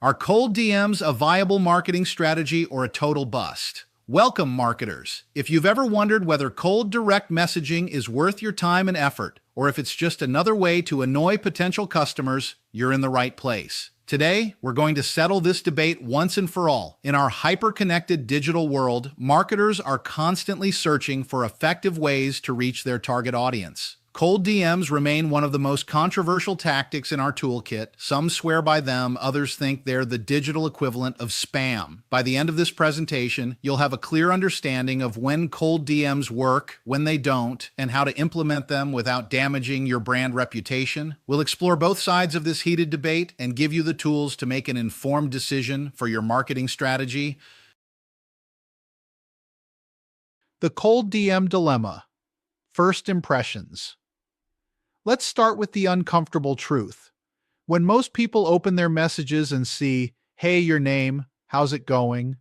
Are cold DMs a viable marketing strategy or a total bust? Welcome, marketers. If you've ever wondered whether cold direct messaging is worth your time and effort, or if it's just another way to annoy potential customers, you're in the right place. Today, we're going to settle this debate once and for all. In our hyper-connected digital world, marketers are constantly searching for effective ways to reach their target audience. Cold DMs remain one of the most controversial tactics in our toolkit. Some swear by them, others think they're the digital equivalent of spam. By the end of this presentation, you'll have a clear understanding of when cold DMs work, when they don't, and how to implement them without damaging your brand reputation. We'll explore both sides of this heated debate and give you the tools to make an informed decision for your marketing strategy. The cold DM dilemma. First impressions. Let's start with the uncomfortable truth. When most people open their messages and see, "Hey, your name, how's it going?"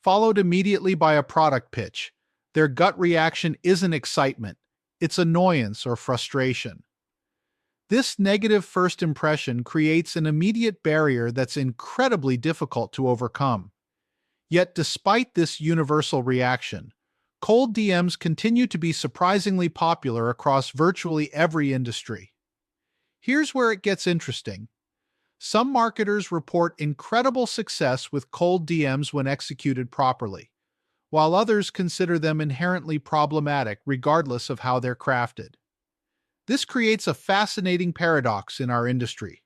followed immediately by a product pitch, their gut reaction isn't excitement, it's annoyance or frustration. This negative first impression creates an immediate barrier that's incredibly difficult to overcome. Yet despite this universal reaction, cold DMs continue to be surprisingly popular across virtually every industry. Here's where it gets interesting. Some marketers report incredible success with cold DMs when executed properly, while others consider them inherently problematic regardless of how they're crafted. This creates a fascinating paradox in our industry.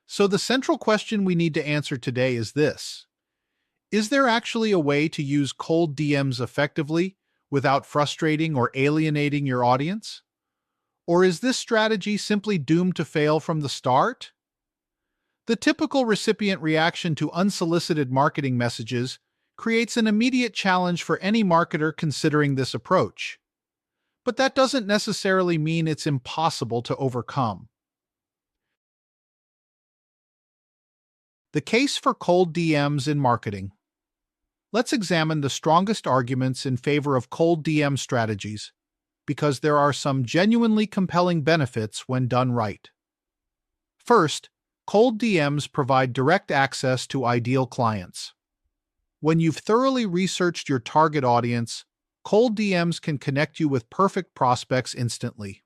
So the central question we need to answer today is this. Is there actually a way to use cold DMs effectively without frustrating or alienating your audience? Or is this strategy simply doomed to fail from the start? The typical recipient reaction to unsolicited marketing messages creates an immediate challenge for any marketer considering this approach. But that doesn't necessarily mean it's impossible to overcome. The case for cold DMs in marketing. Let's examine the strongest arguments in favor of cold DM strategies, because there are some genuinely compelling benefits when done right. First, cold DMs provide direct access to ideal clients. When you've thoroughly researched your target audience, cold DMs can connect you with perfect prospects instantly.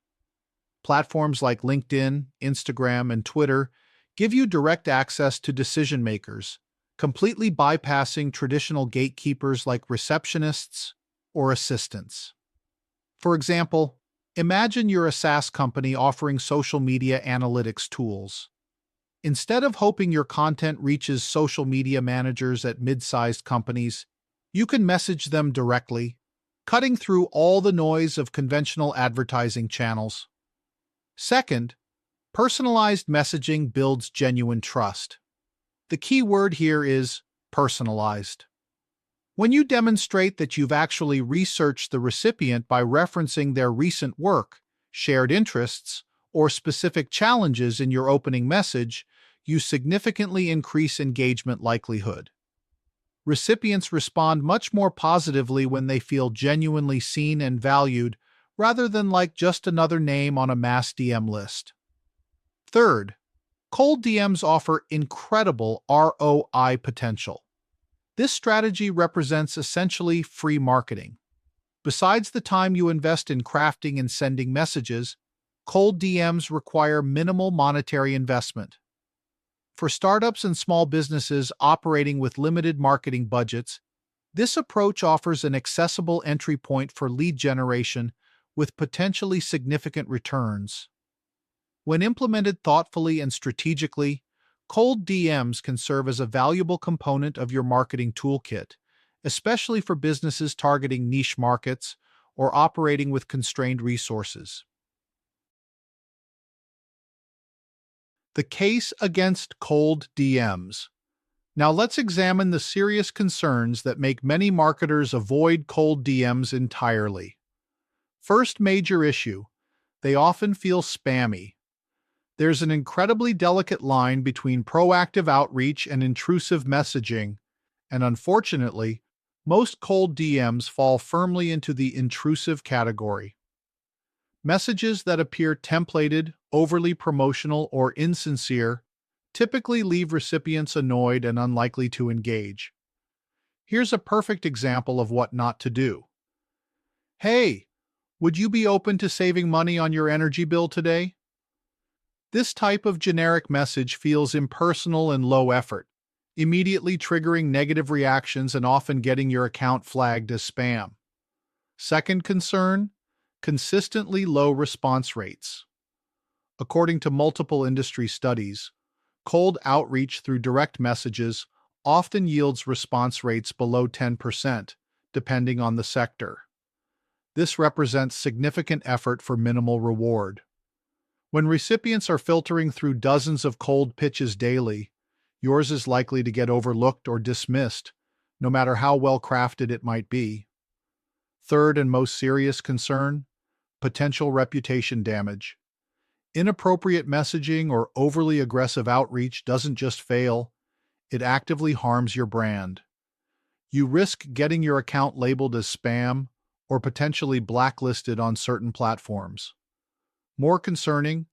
Platforms like LinkedIn, Instagram, and Twitter give you direct access to decision makers, completely bypassing traditional gatekeepers like receptionists or assistants. For example, imagine you're a SaaS company offering social media analytics tools. Instead of hoping your content reaches social media managers at mid-sized companies, you can message them directly, cutting through all the noise of conventional advertising channels. Second, personalized messaging builds genuine trust. The key word here is personalized. When you demonstrate that you've actually researched the recipient by referencing their recent work, shared interests, or specific challenges in your opening message, you significantly increase engagement likelihood. Recipients respond much more positively when they feel genuinely seen and valued, rather than like just another name on a mass DM list. Third, cold DMs offer incredible ROI potential. This strategy represents essentially free marketing. Besides the time you invest in crafting and sending messages, cold DMs require minimal monetary investment. For startups and small businesses operating with limited marketing budgets, this approach offers an accessible entry point for lead generation with potentially significant returns. When implemented thoughtfully and strategically, cold DMs can serve as a valuable component of your marketing toolkit, especially for businesses targeting niche markets or operating with constrained resources. The case against cold DMs. Now let's examine the serious concerns that make many marketers avoid cold DMs entirely. First major issue, they often feel spammy. There's an incredibly delicate line between proactive outreach and intrusive messaging, and unfortunately, most cold DMs fall firmly into the intrusive category. Messages that appear templated, overly promotional, or insincere typically leave recipients annoyed and unlikely to engage. Here's a perfect example of what not to do. Hey, would you be open to saving money on your energy bill today? This type of generic message feels impersonal and low effort, immediately triggering negative reactions and often getting your account flagged as spam. Second concern, consistently low response rates. According to multiple industry studies, cold outreach through direct messages often yields response rates below 10%, depending on the sector. This represents significant effort for minimal reward. When recipients are filtering through dozens of cold pitches daily, yours is likely to get overlooked or dismissed, no matter how well crafted it might be. Third and most serious concern, potential reputation damage. Inappropriate messaging or overly aggressive outreach doesn't just fail, it actively harms your brand. You risk getting your account labeled as spam or potentially blacklisted on certain platforms. More concerning,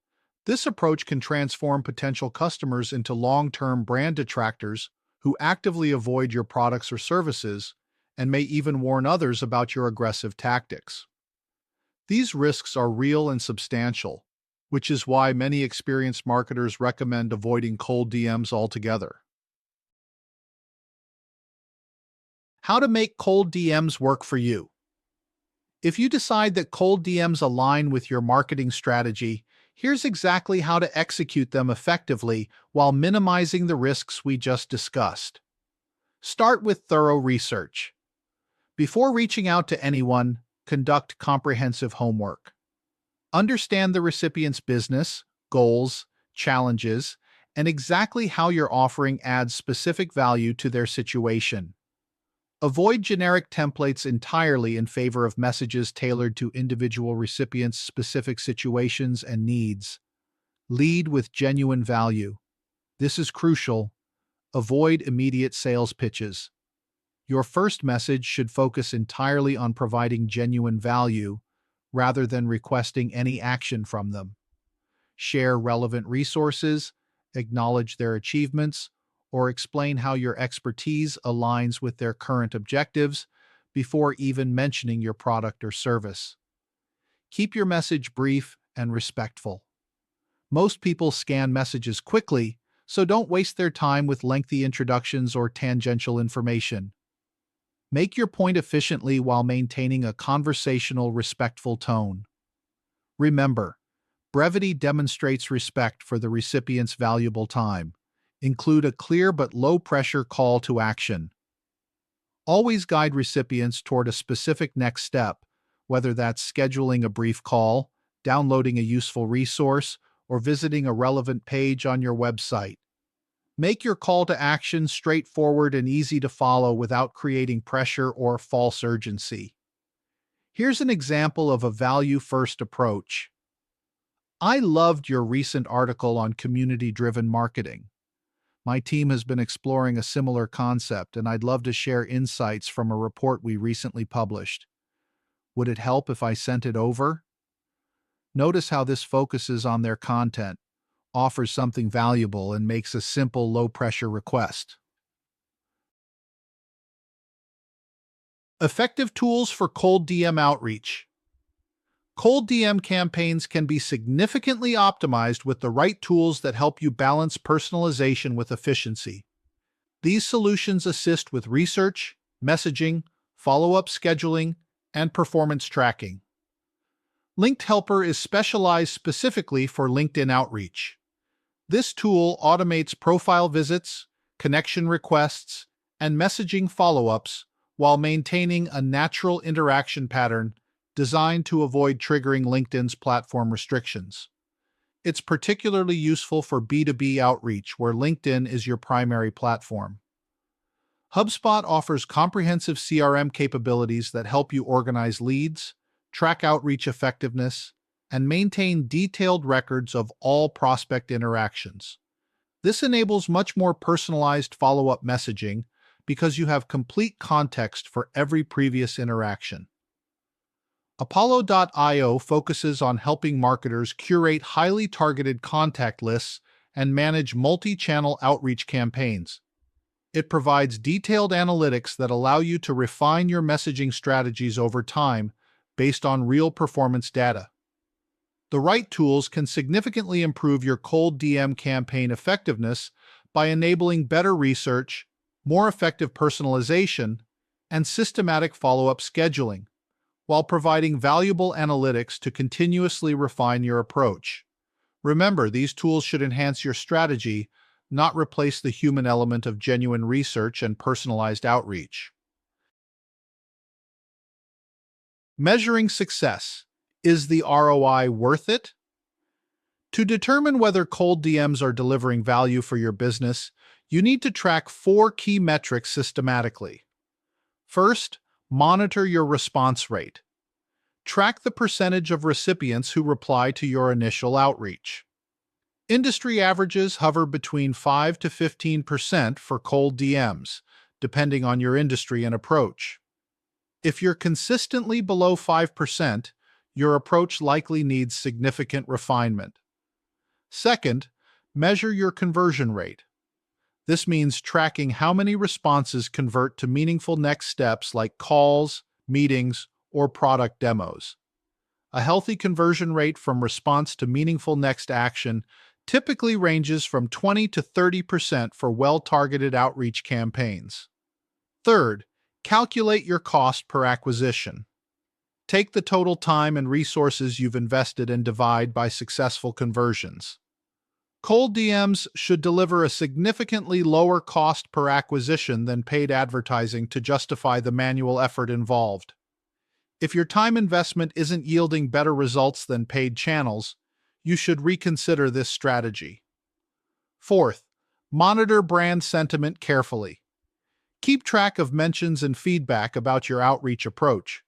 this approach can transform potential customers into long-term brand detractors who actively avoid your products or services and may even warn others about your aggressive tactics. These risks are real and substantial, which is why many experienced marketers recommend avoiding cold DMs altogether. How to make cold DMs work for you. If you decide that cold DMs align with your marketing strategy, here's exactly how to execute them effectively while minimizing the risks we just discussed. Start with thorough research. Before reaching out to anyone, conduct comprehensive homework. Understand the recipient's business, goals, challenges, and exactly how your offering adds specific value to their situation. Avoid generic templates entirely in favor of messages tailored to individual recipients' specific situations and needs. Lead with genuine value. This is crucial. Avoid immediate sales pitches. Your first message should focus entirely on providing genuine value rather than requesting any action from them. Share relevant resources, acknowledge their achievements, or explain how your expertise aligns with their current objectives before even mentioning your product or service. Keep your message brief and respectful. Most people scan messages quickly, so don't waste their time with lengthy introductions or tangential information. Make your point efficiently while maintaining a conversational, respectful tone. Remember, brevity demonstrates respect for the recipient's valuable time. Include a clear but low-pressure call to action. Always guide recipients toward a specific next step, whether that's scheduling a brief call, downloading a useful resource, or visiting a relevant page on your website. Make your call to action straightforward and easy to follow without creating pressure or false urgency. Here's an example of a value-first approach. I loved your recent article on community-driven marketing. My team has been exploring a similar concept, and I'd love to share insights from a report we recently published. Would it help if I sent it over? Notice how this focuses on their content, offers something valuable, and makes a simple, low-pressure request. Effective tools for cold DM outreach. Cold DM campaigns can be significantly optimized with the right tools that help you balance personalization with efficiency. These solutions assist with research, messaging, follow-up scheduling, and performance tracking. Linked Helper is specialized specifically for LinkedIn outreach. This tool automates profile visits, connection requests, and messaging follow-ups while maintaining a natural interaction pattern designed to avoid triggering LinkedIn's platform restrictions. It's particularly useful for B2B outreach where LinkedIn is your primary platform. HubSpot offers comprehensive CRM capabilities that help you organize leads, track outreach effectiveness, and maintain detailed records of all prospect interactions. This enables much more personalized follow-up messaging because you have complete context for every previous interaction. Apollo.io focuses on helping marketers curate highly targeted contact lists and manage multi-channel outreach campaigns. It provides detailed analytics that allow you to refine your messaging strategies over time based on real performance data. The right tools can significantly improve your cold DM campaign effectiveness by enabling better research, more effective personalization, and systematic follow-up scheduling, while providing valuable analytics to continuously refine your approach. Remember, these tools should enhance your strategy, not replace the human element of genuine research and personalized outreach. Measuring success. Is the ROI worth it? To determine whether cold DMs are delivering value for your business, you need to track 4 key metrics systematically. First, monitor your response rate. Track the percentage of recipients who reply to your initial outreach. Industry averages hover between 5 to 15% for cold DMs, depending on your industry and approach. If you're consistently below 5%, your approach likely needs significant refinement. Second, measure your conversion rate. This means tracking how many responses convert to meaningful next steps like calls, meetings, or product demos. A healthy conversion rate from response to meaningful next action typically ranges from 20 to 30% for well-targeted outreach campaigns. Third, calculate your cost per acquisition. Take the total time and resources you've invested and divide by successful conversions. Cold DMs should deliver a significantly lower cost per acquisition than paid advertising to justify the manual effort involved. If your time investment isn't yielding better results than paid channels, you should reconsider this strategy. Fourth, monitor brand sentiment carefully. Keep track of mentions and feedback about your outreach approach.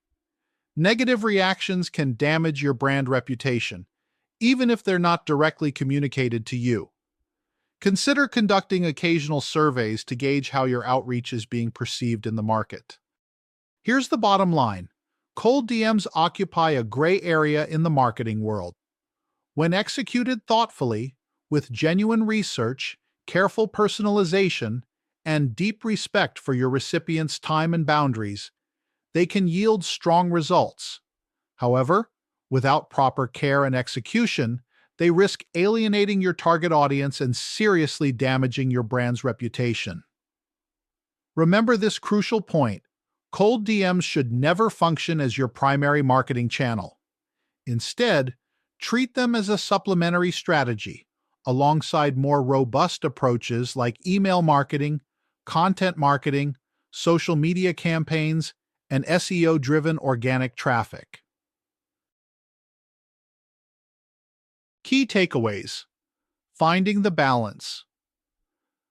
Negative reactions can damage your brand reputation, even if they're not directly communicated to you. Consider conducting occasional surveys to gauge how your outreach is being perceived in the market. Here's the bottom line. Cold DMs occupy a gray area in the marketing world. When executed thoughtfully, with genuine research, careful personalization, and deep respect for your recipient's time and boundaries, they can yield strong results. However, without proper care and execution, they risk alienating your target audience and seriously damaging your brand's reputation. Remember this crucial point. Cold DMs should never function as your primary marketing channel. Instead, treat them as a supplementary strategy, alongside more robust approaches like email marketing, content marketing, social media campaigns, and SEO-driven organic traffic. Key takeaways. Finding the balance.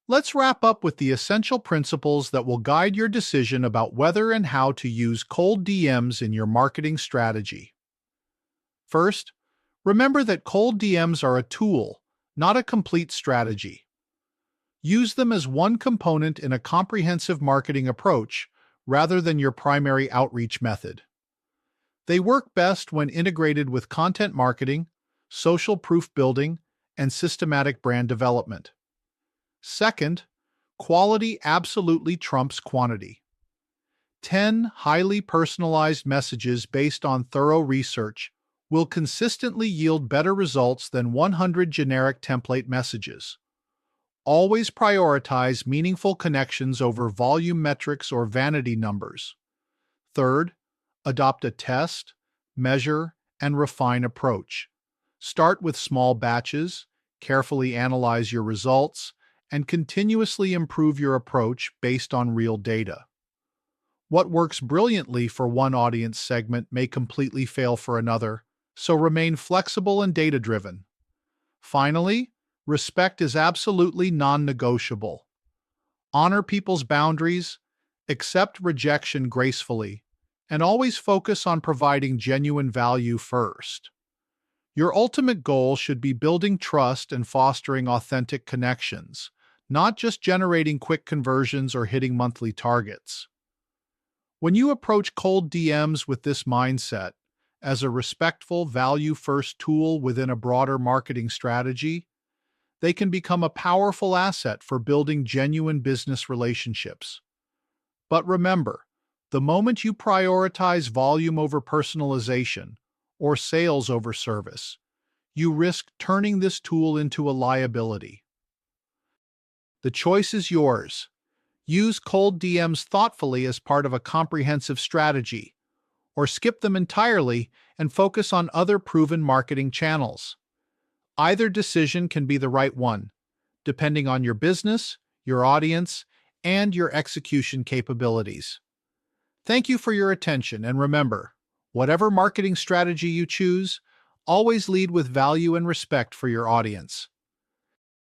Let's wrap up with the essential principles that will guide your decision about whether and how to use cold DMs in your marketing strategy. First, remember that cold DMs are a tool, not a complete strategy. Use them as one component in a comprehensive marketing approach rather than your primary outreach method. They work best when integrated with content marketing, social proof building, and systematic brand development. Second, quality absolutely trumps quantity. 10 highly personalized messages based on thorough research will consistently yield better results than 100 generic template messages. Always prioritize meaningful connections over volume metrics or vanity numbers. Third, adopt a test, measure, and refine approach. Start with small batches, carefully analyze your results, and continuously improve your approach based on real data. What works brilliantly for one audience segment may completely fail for another, so remain flexible and data-driven. Finally, respect is absolutely non-negotiable. Honor people's boundaries, accept rejection gracefully, and always focus on providing genuine value first. Your ultimate goal should be building trust and fostering authentic connections, not just generating quick conversions or hitting monthly targets. When you approach cold DMs with this mindset, as a respectful, value-first tool within a broader marketing strategy, they can become a powerful asset for building genuine business relationships. But remember, the moment you prioritize volume over personalization or sales over service, you risk turning this tool into a liability. The choice is yours. Use cold DMs thoughtfully as part of a comprehensive strategy, or skip them entirely and focus on other proven marketing channels. Either decision can be the right one, depending on your business, your audience, and your execution capabilities. Thank you for your attention, and remember, whatever marketing strategy you choose, always lead with value and respect for your audience.